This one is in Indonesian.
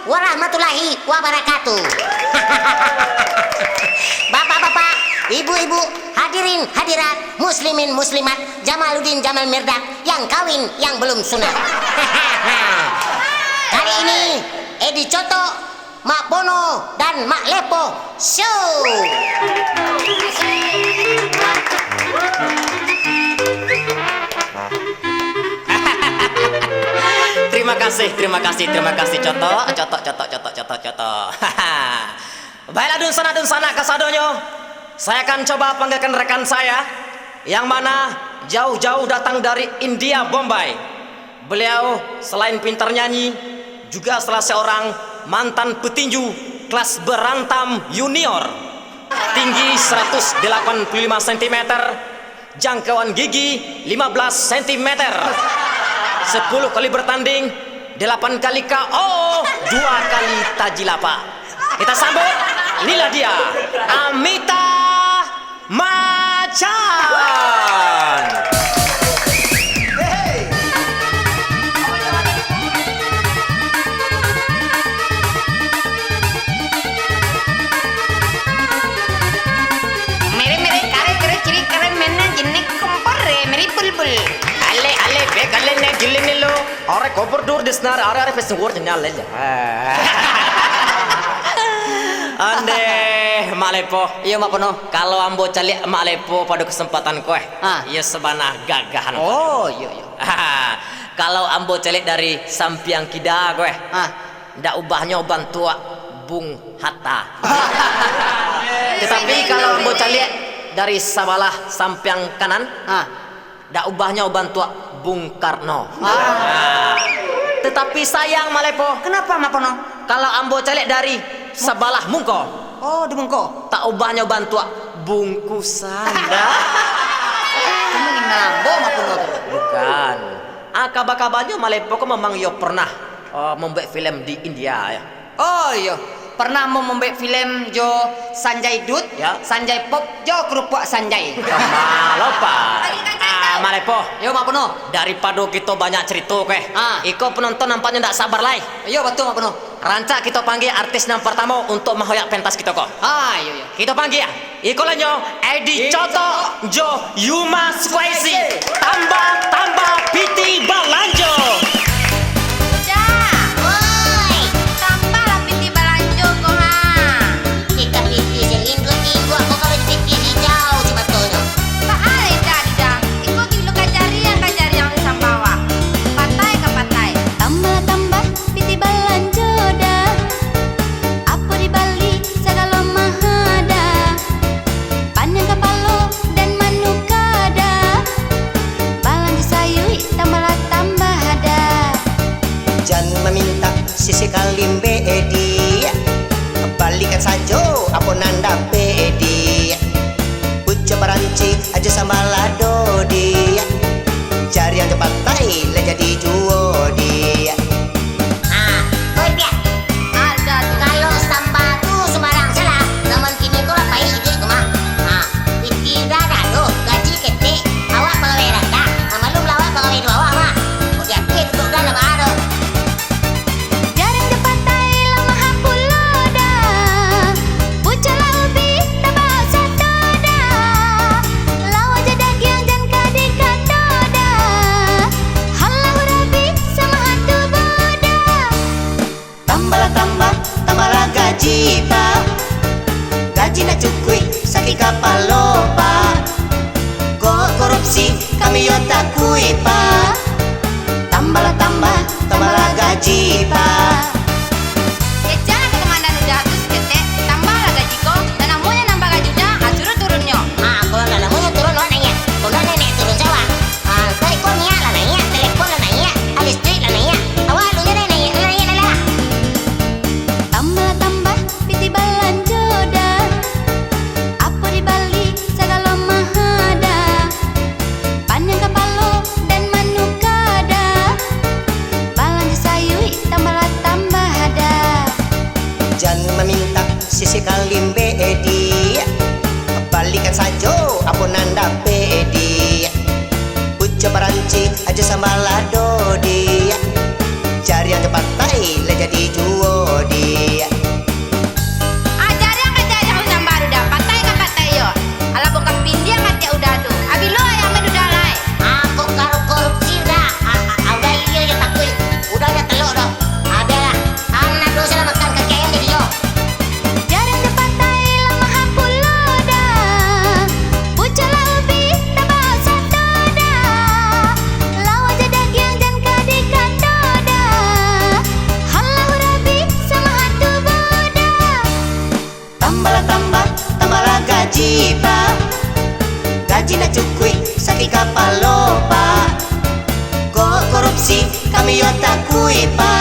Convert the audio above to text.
warahmatullahi wabarakatuh. Bapak-bapak, ibu-ibu, hadirin hadirat, muslimin muslimat, Jamaluddin Jamal Mirdad yang kawin yang belum sunat. Kali ini Edi Coto, Mak Bono dan Mak Lepo show. Terima kasih Coto. Baiklah dun sana kasadonyo. Saya akan coba panggilkan rekan saya yang mana jauh-jauh datang dari India, Bombay. Beliau selain pintar nyanyi juga salah seorang mantan petinju kelas berantam junior. Tinggi 185 cm, jangkauan gigi 15 cm. 10 kali bertanding, 8 kali KO, 2 kali tajilapa. Kita sambut, inilah dia Amitabh Bachchan. मेरे कारे करे चिरी करे मैंने जिन्ने कुंपर रे मेरी बुलबुल Ale bekale ne gilini lo ore kobur dur disnar are pesing word nyal aja. Ande Malepo, Iya Mak Pono. kalau ambo cali Malepo pada kesempatan kowe. Iya sebanah gagahan. Oh iya. Kalau ambo cali dari Sampiang Kida kowe. Ndak ubahnya uban tua Bung Hatta. Tetapi kalau ambo cali dari Sabalah Sampiang kanan, ndak ubahnya uban tua Bung Karno. Tetapi sayang Malepo, Kenapa Mak Pono? kalau ambo cali dari Sebalah Mungko, Oh di Bengko. tak ubahnya uban tua bungkusan. Kamu ingin nambo Mak Pono tuh. Bukan. Kabar-kabarnya Malepo kok memang yo pernah membuat film di India ya. Oh iya. Pernah mau membuat film Jo Sanjay Dutt, Ya. Sanjay Pop, Jo Kerupuk Sanjay. Malopa. Malepo, Iya Mak Pono. daripada kita banyak cerita iko penonton nampaknya ndak sabar lai. Iya betul Mak Pono. Rancak kita panggil artis yang pertama untuk menghoyak pentas kita kok. Iya. Kita panggil ya. Iko lenyo Edi Coto Jo Yuma Squazy. Tambah Piti Balanjo. Woi, tambah piti balanjo kok ha kita piti selingkuh aku kalau dipiti hijau sebetulnya. tak ale dah iko gilo kajari yang sambawa patai ke patai Tambah piti balanjo dah. Apa di Bali segala mahada. Panjang kapalo dan manukada. Balanjo sayui tambah ada. Jangan meminta sisi kalimbe edi, balikan sajo apa nanda pedi. Puja baranci aja sama lado di, cari yang cepat tai le jadi juo di. Oi biar. ada tuh Kalau sambal tuh sembarang salah. Zaman kini kau apa ide kau mah? Piti darah tuh gaji kete. Awak pegawai rendah, malum lawak pegawai di bawah mah. Kau dia tutup dalam ada. Jarang dapatai lama hapulo dah. Pucuk laubi tabau satu dah. Lawa jadagiang dan kadikado dah. Halau rabi sama hantu boda. Tambahlah gaji pak, gaji nak cukui sakit kapal lopa. Korupsi kami yo takui pak. Tambahlah gaji pak. jangan ke komandan udah habis tete tambah lah gajiku dan namunya nambah gajinya suruh turunnya Kalau nggak namanya turun lo nanya. Kalau nenek turun Jawa. Teleponnya lah nanya, telepon lah nanya, listrik lah nanya. Awak lu nanya lah. Tambah piti balanjo dah. Apa di Bali segala mahada. Panjang kapalo dan manukada. Balanjo sayui tambah ada. Jangan meminta sisi kalimbe edi, balikan sajo apa nanda pedi. Puja baranci aja sama lado di, cari yang cepat tai le jadi juo yo takui pa